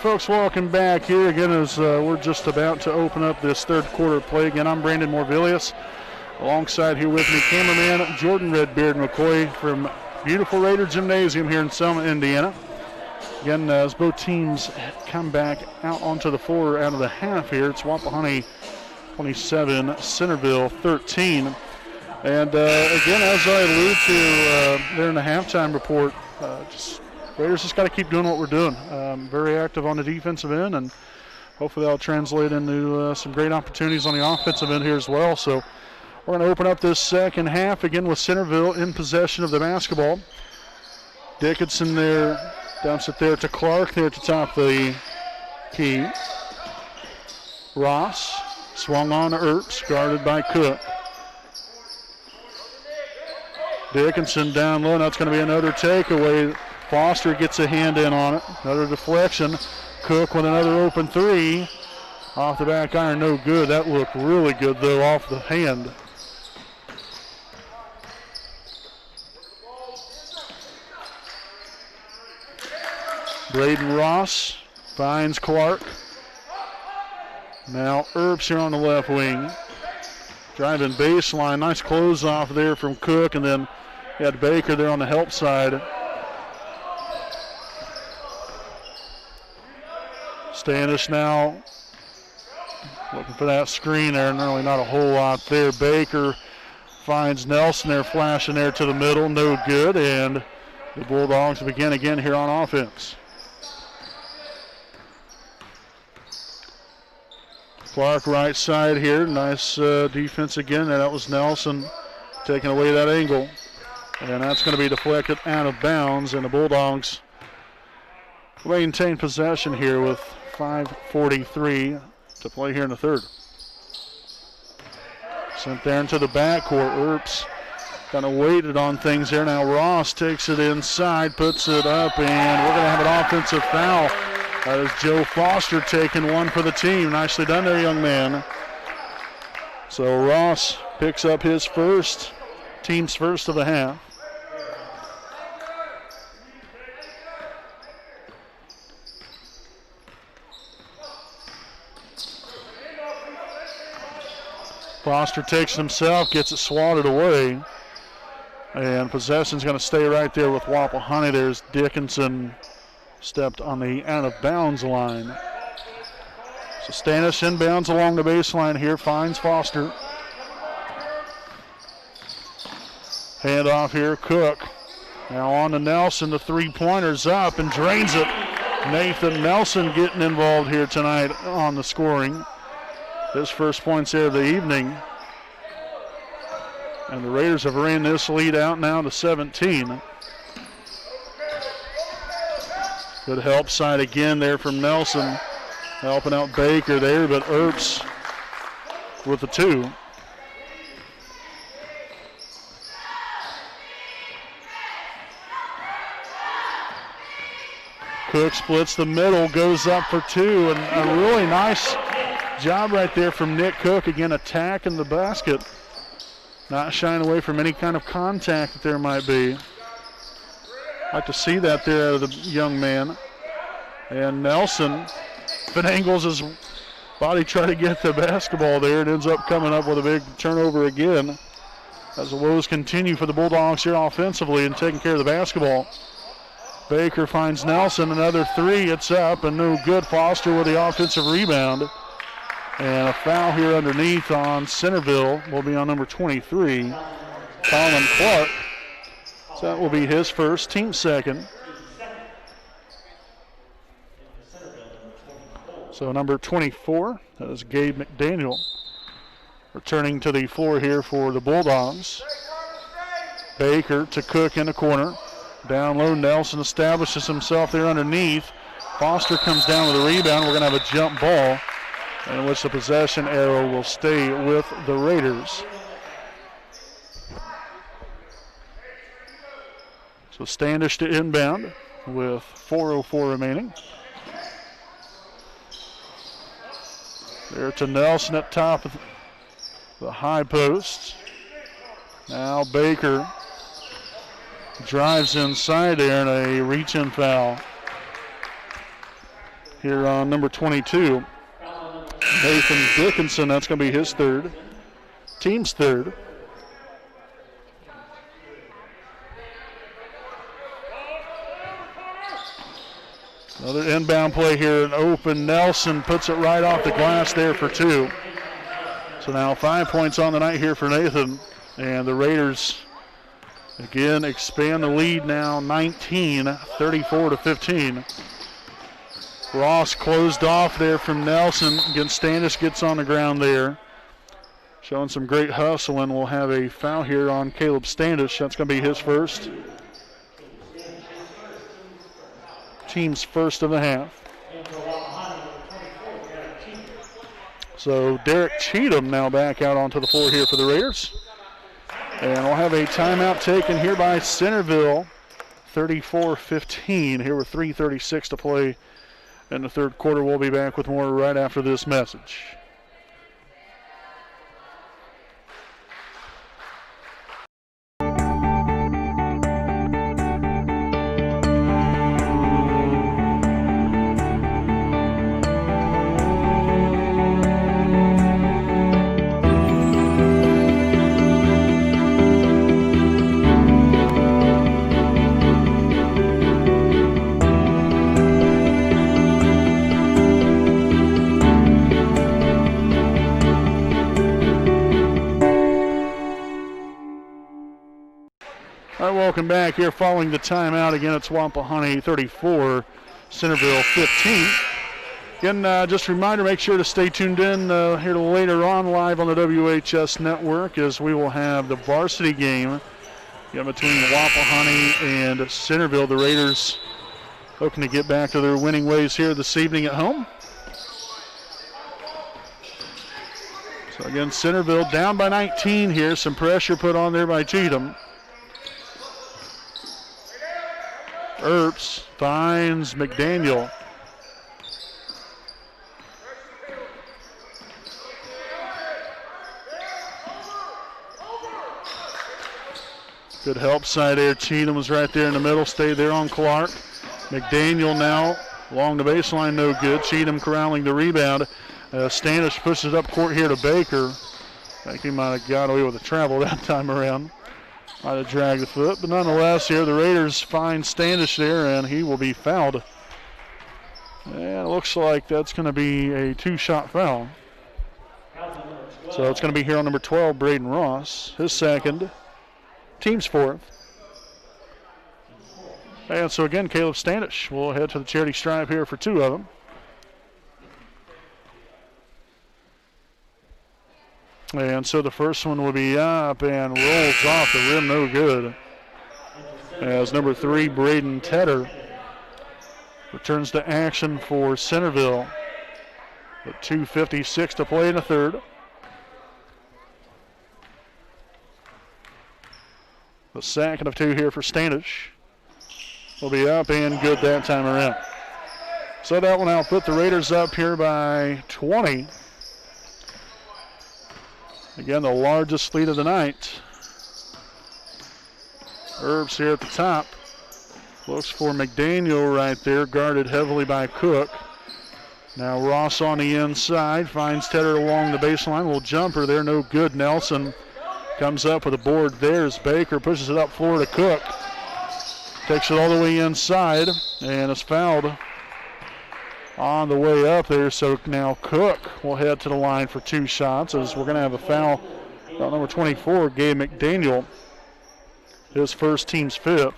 Folks, welcome back here again as we're just about to open up this third quarter play. Again, I'm Brandon Morvillius. Alongside here with me, cameraman Jordan Redbeard McCoy from beautiful Raider Gymnasium here in Selma, Indiana. Again, as both teams come back out onto the floor out of the half here, it's Wapahani 27, Centerville 13. And again, as I alluded to there in the halftime report, Raiders just got to keep doing what we're doing. Very active on the defensive end, and hopefully that'll translate into some great opportunities on the offensive end here as well. So we're going to open up this second half again with Centerville in possession of the basketball. Dickinson there, dumps it there to Clark there at the top of the key. Ross swung on to Earps, guarded by Cook. Dickinson down low, and that's going to be another takeaway. Foster gets a hand in on it. Another deflection. Cook with another open three. Off the back iron, no good. That looked really good, though, off the hand. Braden Ross finds Clark. Now Earps here on the left wing. Driving baseline. Nice close off there from Cook, and then you had Baker there on the help side. Standish now looking for that screen there, and really not a whole lot there. Baker finds Nelson there, flashing there to the middle, no good, and the Bulldogs begin again here on offense. Clark right side here, nice defense again. That was Nelson taking away that angle. And that's going to be deflected out of bounds, and the Bulldogs maintain possession here with 5:43 to play here in the third. Sent there into the backcourt. Earps kind of waited on things there. Now Ross takes it inside, puts it up, and we're going to have an offensive foul. That is Joe Foster taking one for the team. Nicely done there, young man. So Ross picks up his first, team's first of the half. Foster takes it himself, gets it swatted away. And possession's going to stay right there with Wapahani. There's Dickinson stepped on the out-of-bounds line. So Stannis inbounds along the baseline here, finds Foster. Hand off here, Cook. Now on to Nelson, the three-pointer's up and drains it. Nathan Nelson getting involved here tonight on the scoring. His first points there of the evening. And the Raiders have ran this lead out now to 17. Good help side again there from Nelson. Helping out Baker there, but Earps with the two. Cook splits the middle, goes up for two, and a really nice job right there from Nick Cook. Again, attacking the basket. Not shying away from any kind of contact that there might be. Like to see that there out of the young man. And Nelson finagles his body trying to get the basketball there and ends up coming up with a big turnover again. As the woes continue for the Bulldogs here offensively and taking care of the basketball. Baker finds Nelson, another three, it's up and no good. Foster with the offensive rebound. And a foul here underneath on Centerville will be on number 23, Colin Clark. So that will be his first, team second. So number 24, that is Gabe McDaniel, returning to the floor here for the Bulldogs. Baker to Cook in the corner. Down low, Nelson establishes himself there underneath. Foster comes down with a rebound. We're going to have a jump ball, in which the possession arrow will stay with the Raiders. So Standish to inbound with 4:04 remaining. There to Nelson at top of the high post. Now Baker drives inside there and a reach-in foul here on number 22. Nathan Dickinson, that's going to be his third, team's third. Another inbound play here, an open Nelson puts it right off the glass there for 2. So now 5 points on the night here for Nathan. And the Raiders again expand the lead now 19, 34-15. Ross closed off there from Nelson. Again, Standish gets on the ground there. Showing some great hustle, and we'll have a foul here on Caleb Standish. That's going to be his first. Team's first of the half. So Derek Cheatham now back out onto the floor here for the Raiders. And we'll have a timeout taken here by Centerville. 34-15 here with 3:36 to play in the third quarter. We'll be back with more right after this message. Welcome back here following the timeout. Again, it's Wapahani 34, Centerville 15. Again, just a reminder, make sure to stay tuned in here later on live on the WHS network as we will have the varsity game between Wapahani and Centerville. The Raiders hoping to get back to their winning ways here this evening at home. So again, Centerville down by 19 here. Some pressure put on there by Cheatham. Earps finds McDaniel. Good help side there. Cheatham was right there in the middle. Stayed there on Clark. McDaniel now along the baseline, no good. Cheatham corralling the rebound. Standish pushes it up court here to Baker. I think he might have got away with a travel that time around. Might have dragged the foot, but nonetheless here the Raiders find Standish there, and he will be fouled. And it looks like that's going to be a 2-shot foul. So it's going to be here on number 12, Braden Ross. His second, team's fourth. And so again, Caleb Standish will head to the charity stripe here for 2 of them. And so the first one will be up and rolls off the rim, no good. As number 3, Braden Tedder, returns to action for Centerville. With 2:56 to play in the third. The second of 2 here for Standish. Will be up and good that time around. So that will now put the Raiders up here by 20. Again, the largest lead of the night. Herbs here at the top. Looks for McDaniel right there, guarded heavily by Cook. Now Ross on the inside, finds Tedder along the baseline. Little jumper there, no good. Nelson comes up with a board there as Baker pushes it up floor to Cook. Takes it all the way inside and is fouled on the way up there. So now Cook will head to the line for 2 shots as we're going to have a foul on number 24, Gabe McDaniel. His first, team's 5th.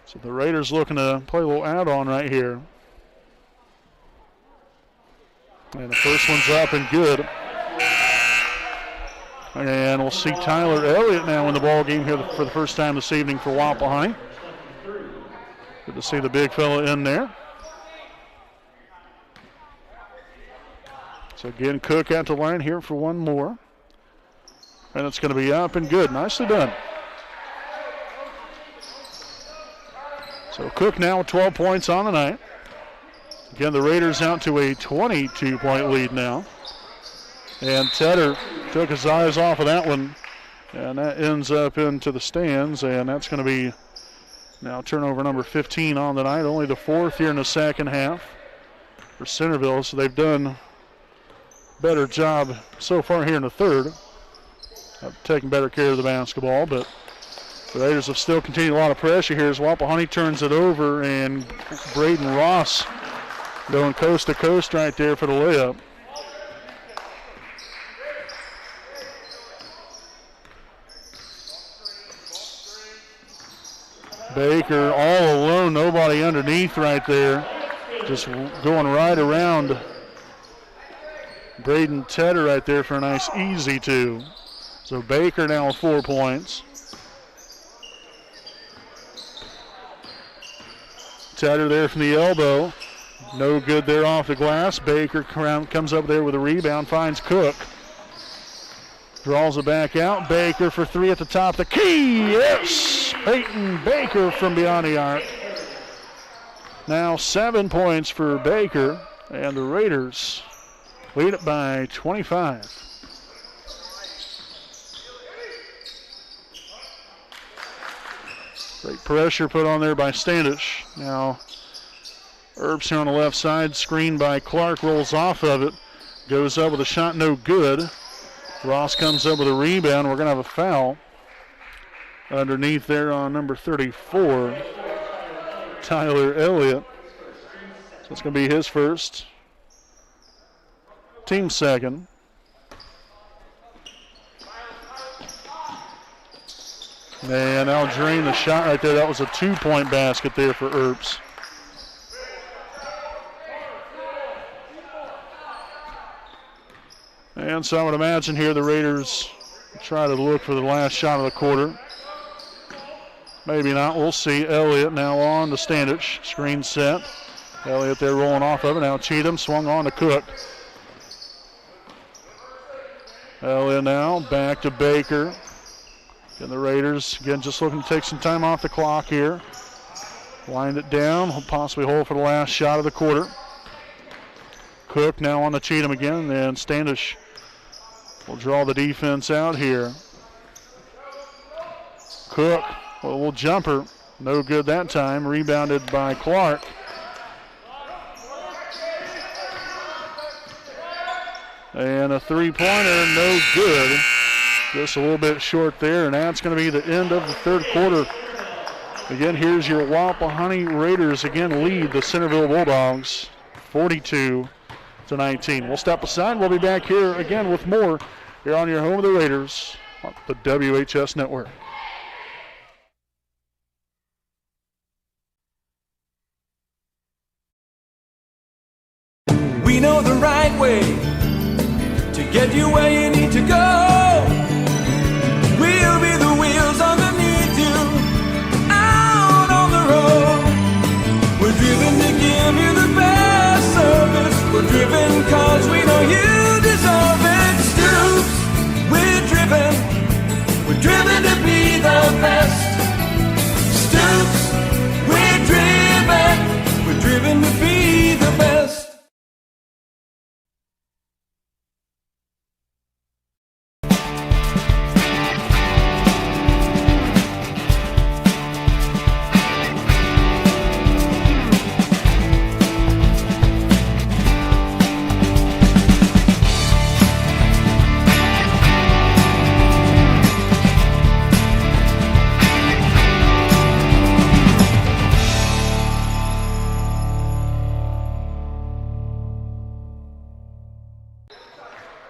So the Raiders looking to play a little add-on right here. And the first one's up and good. And we'll see Tyler Elliott now in the ball game here for the first time this evening for Wapahani. Good to see the big fella in there. So again, Cook at the line here for one more. And it's going to be up and good. Nicely done. So Cook now with 12 points on the night. Again, the Raiders out to a 22-point lead now. And Tedder took his eyes off of that one. And that ends up into the stands. And that's going to be now turnover number 15 on the night. Only the 4th here in the second half for Centerville. So they've done a better job so far here in the third of taking better care of the basketball. But The Raiders have still continued a lot of pressure here as Wapahani turns it over, and Braden Ross going coast to coast right there for the layup. Baker all alone, nobody underneath right there. Just going right around Braden Tedder right there for a nice easy two. So Baker now with 4 points. Tedder there from the elbow. No good there off the glass. Baker comes up there with a rebound, finds Cook. Draws it back out. Baker for three at the top. The key, yes! Peyton Baker from beyond the arc. Now 7 points for Baker, and the Raiders lead it by 25. Great pressure put on there by Standish. Now Earps here on the left side, screened by Clark, rolls off of it. Goes up with a shot, no good. Ross comes up with a rebound. We're going to have a foul underneath there on number 34, Tyler Elliott. So it's going to be his first, team second. And I'll drain the shot right there. That was a 2-point basket there for Earps. And so I would imagine here the Raiders try to look for the last shot of the quarter. Maybe not. We'll see. Elliott now on to Standish. Screen set. Elliott there rolling off of it. Now Cheatham swung on to Cook. Elliott now back to Baker. And the Raiders, again, just looking to take some time off the clock here. Wind it down. Possibly hold for the last shot of the quarter. Cook now on to Cheatham again. And Standish will draw the defense out here. Cook, a little jumper. No good that time. Rebounded by Clark. And a three-pointer, no good. Just a little bit short there, and that's going to be the end of the third quarter. Again, here's your Wapahani Raiders again lead the Centerville Bulldogs 42-19. We'll step aside. We'll be back here again with more here on your home of the Raiders on the WHS Network. We know the right way to get you where you need to go. We'll be the wheels underneath you, out on the road. We're driven to give you the best service. We're driven cause we know you deserve it. Stoops, we're driven to be the best. Stoops, we're driven to be the best.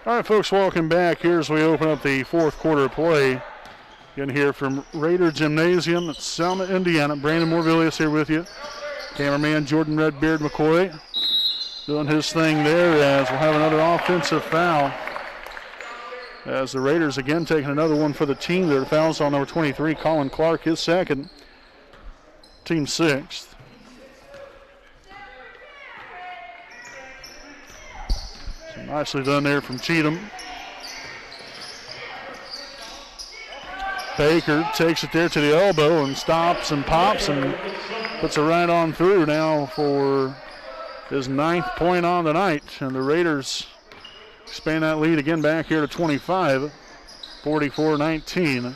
All right, folks, welcome back here as we open up the fourth quarter of play. Again here from Raider Gymnasium at Selma, Indiana. Brandon Morvillius here with you. Cameraman Jordan Redbeard McCoy doing his thing there as we'll have another offensive foul. As the Raiders again taking another one for the team. Their foul's on number 23, Colin Clark, his second. Team sixth. Nicely done there from Cheatham. Baker takes it there to the elbow and stops and pops and puts it right on through now for his 9th point on the night. And the Raiders expand that lead again back here to 25, 44-19.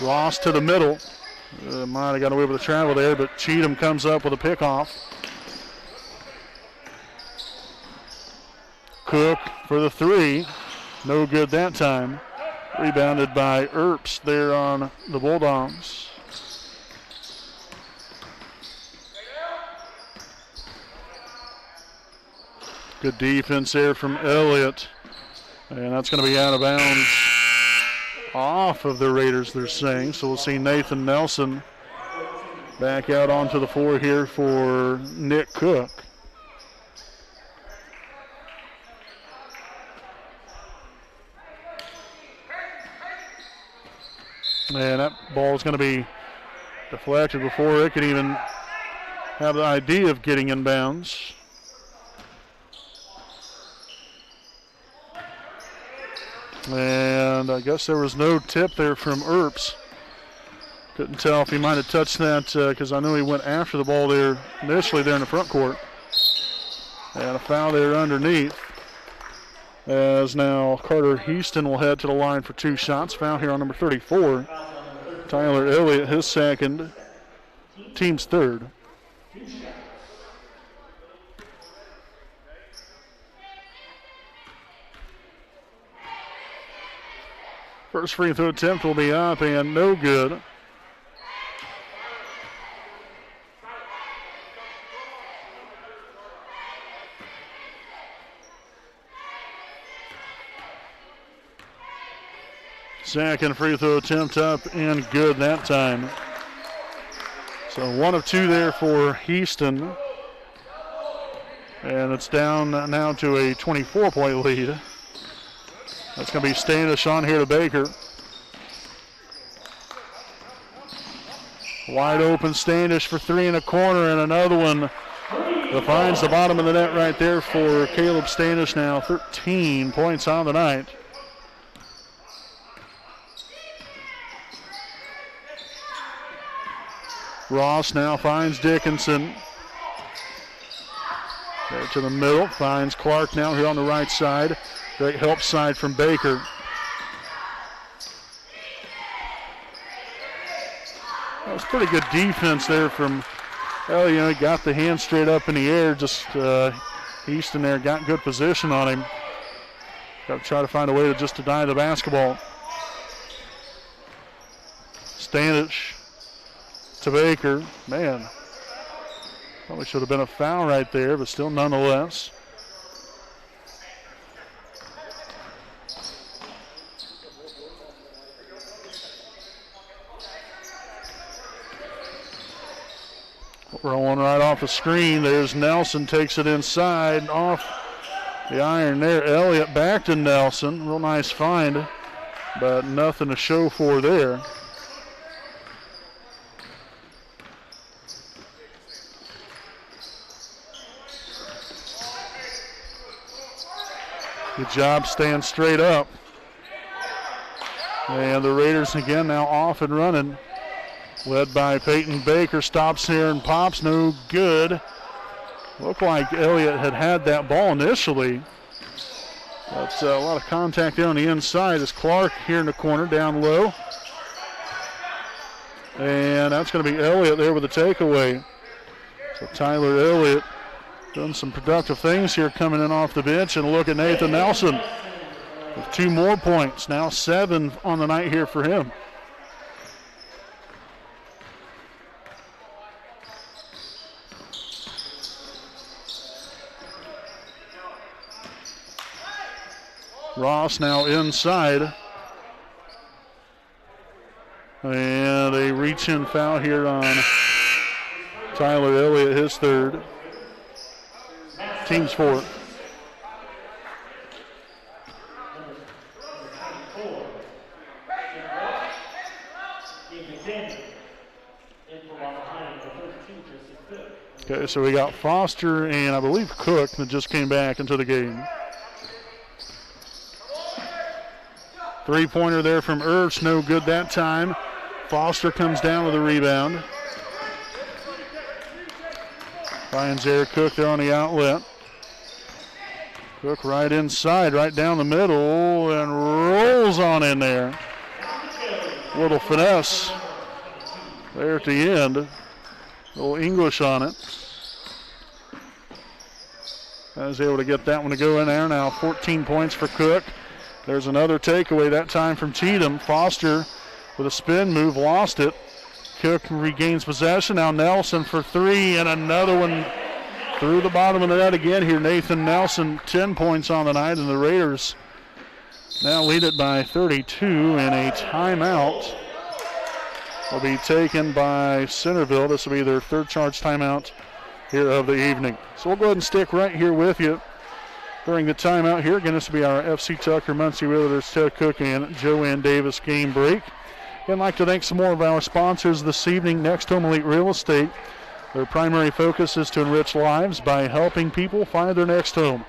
Ross to the middle. Might have got away with the travel there, but Cheatham comes up with a pickoff. Cook for the three. No good that time. Rebounded by Earps there on the Bulldogs. Good defense there from Elliott. And that's going to be out of bounds off of the Raiders, they're saying. So we'll see Nathan Nelson back out onto the floor here for Nick Cook. And that ball is going to be deflected before it could even have the idea of getting in bounds. And I guess there was no tip there from Earps. Couldn't tell if he might have touched that because I know he went after the ball there initially there in the front court. And a foul there underneath. As now Carter Houston will head to the line for 2 shots. Foul here on number 34. Tyler Elliott, his second, team's third. First free throw attempt will be up and no good. Second free throw attempt up and good that time. So 1 of 2 there for Houston. And it's down now to a 24-point lead. That's going to be Standish on here to Baker. Wide open Standish for 3 in the corner, and another one that finds the bottom of the net right there for Caleb Standish now. 13 points on the night. Ross now finds Dickinson. There to the middle, finds Clark now here on the right side. Great help side from Baker. That was pretty good defense there from Elliott. He got the hand straight up in the air. Just Houston there got good position on him. Got to try to find a way to just deny the basketball. Standish to Baker. Man, probably should have been a foul right there, but still nonetheless. Rolling right off the screen. There's Nelson, takes it inside, off the iron there. Elliott back to Nelson. Real nice find, but nothing to show for there. Good job staying straight up. And the Raiders again now off and running. Led by Peyton Baker, stops here and pops, no good. Looked like Elliott had that ball initially. But a lot of contact there on the inside as Clark here in the corner, down low. And that's going to be Elliott there with the takeaway. So Tyler Elliott doing some productive things here coming in off the bench. And look at Nathan Nelson with 2 more points. Now 7 on the night here for him. Ross now inside. And a reach-in foul here on Tyler Elliott, his third. Team's fourth. Okay, so we got Foster and I believe Cook that just came back into the game. 3-pointer there from Earps, no good that time. Foster comes down with a rebound. Finds Eric Cook there on the outlet. Cook right inside, right down the middle, and rolls on in there. Little finesse there at the end. A little English on it. I was able to get that one to go in there. Now 14 points for Cook. There's another takeaway, that time from Cheatham. Foster with a spin move, lost it. Cook regains possession. Now Nelson for three, and another one through the bottom of the net again here. Nathan Nelson, 10 points on the night, and the Raiders now lead it by 32, and a timeout will be taken by Centerville. This will be their third charge timeout here of the evening. So we'll go ahead and stick right here with you during the timeout here. Again, this will be our FC Tucker Muncie Realtors Ted Cook and Joanne Davis game break. I'd like to thank some more of our sponsors this evening. Next Home Elite Real Estate. Their primary focus is to enrich lives by helping people find their next home.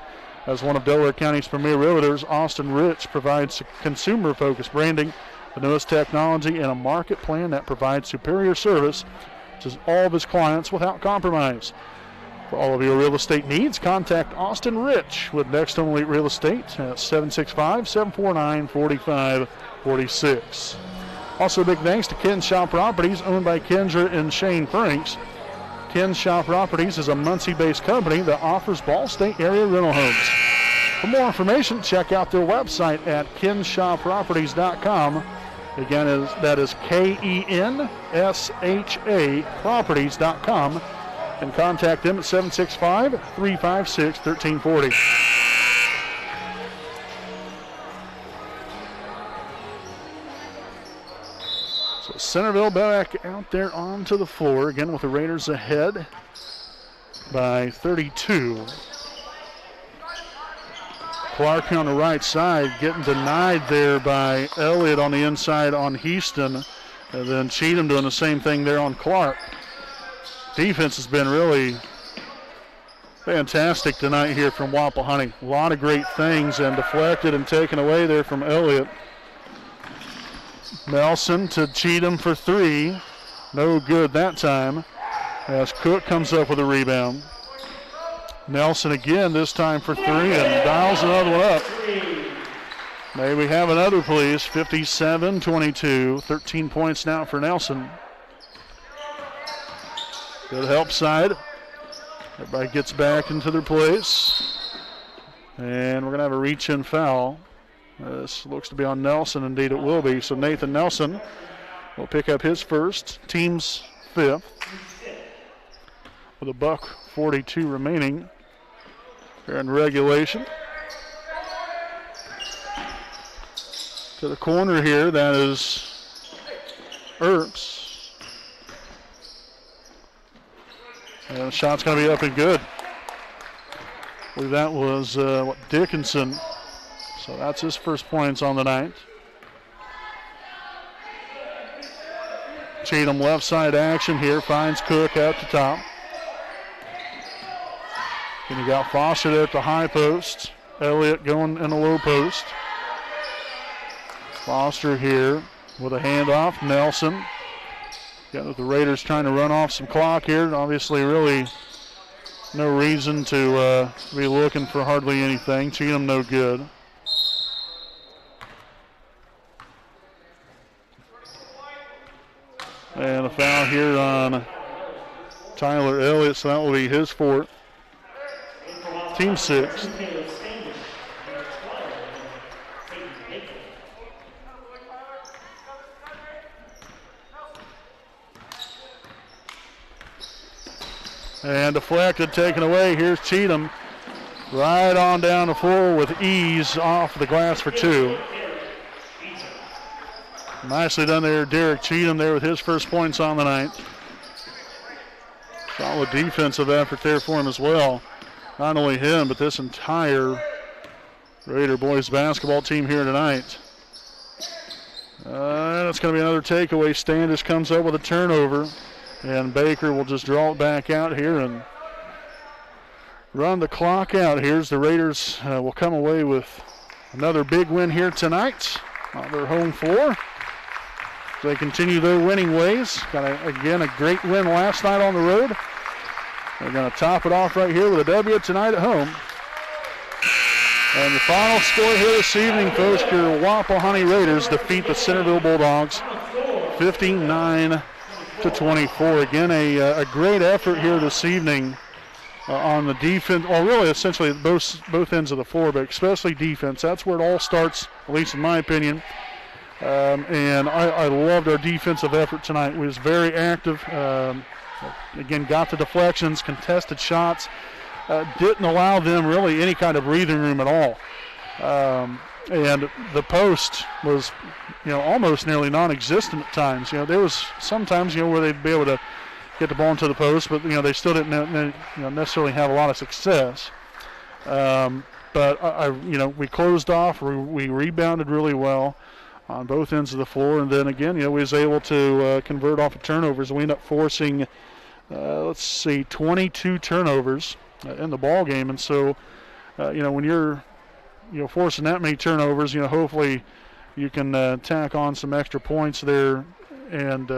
As one of Delaware County's premier realtors, Austin Rich provides consumer-focused branding, the newest technology, and a market plan that provides superior service to all of his clients without compromise. For all of your real estate needs, contact Austin Rich with Next Home Elite Real Estate at 765-749-4546. Also, big thanks to Ken Shaw Properties, owned by Kendra and Shane Franks. Ken Shaw Properties is a Muncie-based company that offers Ball State area rental homes. For more information, check out their website at kenshawproperties.com. Again, that is KENSHA properties.com. And contact them at 765-356-1340. So Centerville back out there onto the floor, again with the Raiders ahead by 32. Clark on the right side getting denied there by Elliott on the inside on Houston. And then Cheatham doing the same thing there on Clark. Defense has been really fantastic tonight here from Wapahani. A lot of great things, and deflected and taken away there from Elliott. Nelson to Cheatham for three. No good that time as Cook comes up with a rebound. Nelson again, this time for three, and dials another one up. May we have another, please. 57-22, 13 points now for Nelson. Good help side. Everybody gets back into their place. And we're going to have a reach-in foul. This looks to be on Nelson. Indeed, it will be. So Nathan Nelson will pick up his first, team's fifth, with a $1:42 remaining here in regulation. To the corner here, that is Earps. And the shot's going to be up and good. I believe that was Dickinson. So that's his first points on the night. Cheatham left side action here, finds Cook at the top. And you got Foster there at the high post. Elliott going in the low post. Foster here with a handoff. Nelson. Got the Raiders trying to run off some clock here. Obviously, really no reason to be looking for hardly anything. Cheatham no good. And a foul here on Tyler Elliott, so that will be his fourth. Team sixth. And deflected, taken away. Here's Cheatham. Right on down the floor with ease off the glass for two. Nicely done there, Derek Cheatham there with his first points on the night. Solid defensive effort there for him as well. Not only him, but this entire Raider boys basketball team here tonight. That's going to be another takeaway. Standish comes up with a turnover. And Baker will just draw it back out here and run the clock out. Here's the Raiders will come away with another big win here tonight on their home floor. They continue their winning ways. Got, again, a great win last night on the road. They're going to top it off right here with a W tonight at home. And the final score here this evening, folks, your Wapahani Raiders defeat the Centerville Bulldogs 59-24. Again, a great effort here this evening on the defense, or really essentially both ends of the floor, but especially defense. That's where it all starts, at least in my opinion. And I loved our defensive effort tonight. We was very active. Again, got the deflections, contested shots. Didn't allow them really any kind of breathing room at all. And the post was, almost nearly non-existent at times. There was sometimes, where they'd be able to get the ball into the post, but they still didn't necessarily have a lot of success. But we closed off. We rebounded really well on both ends of the floor, and then again, we was able to convert off of turnovers. We ended up forcing, 22 turnovers in the ball game, and so when you're forcing that many turnovers, hopefully you can tack on some extra points there and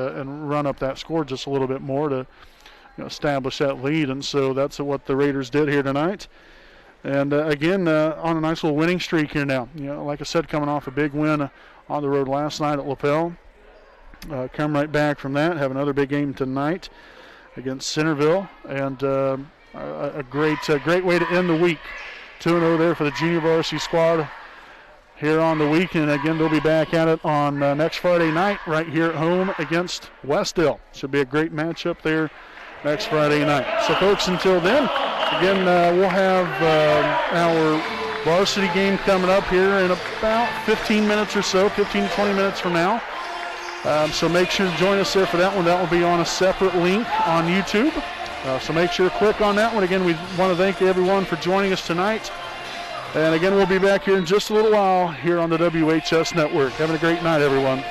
run up that score just a little bit more to establish that lead. And so that's what the Raiders did here tonight. And again, on a nice little winning streak here now. Like I said, coming off a big win on the road last night at Lapel. Come right back from that, have another big game tonight against Centerville, and a great way to end the week. 2-0 there for the junior varsity squad here on the weekend. Again, they'll be back at it on next Friday night right here at home against Westdale. Should be a great matchup there next Friday night. So, folks, until then, again, we'll have our varsity game coming up here in about 15 minutes or so, 15 to 20 minutes from now. So make sure to join us there for that one. That will be on a separate link on YouTube. So make sure to click on that one. Again, we want to thank everyone for joining us tonight. And again, we'll be back here in just a little while here on the WHS Network. Having a great night, everyone.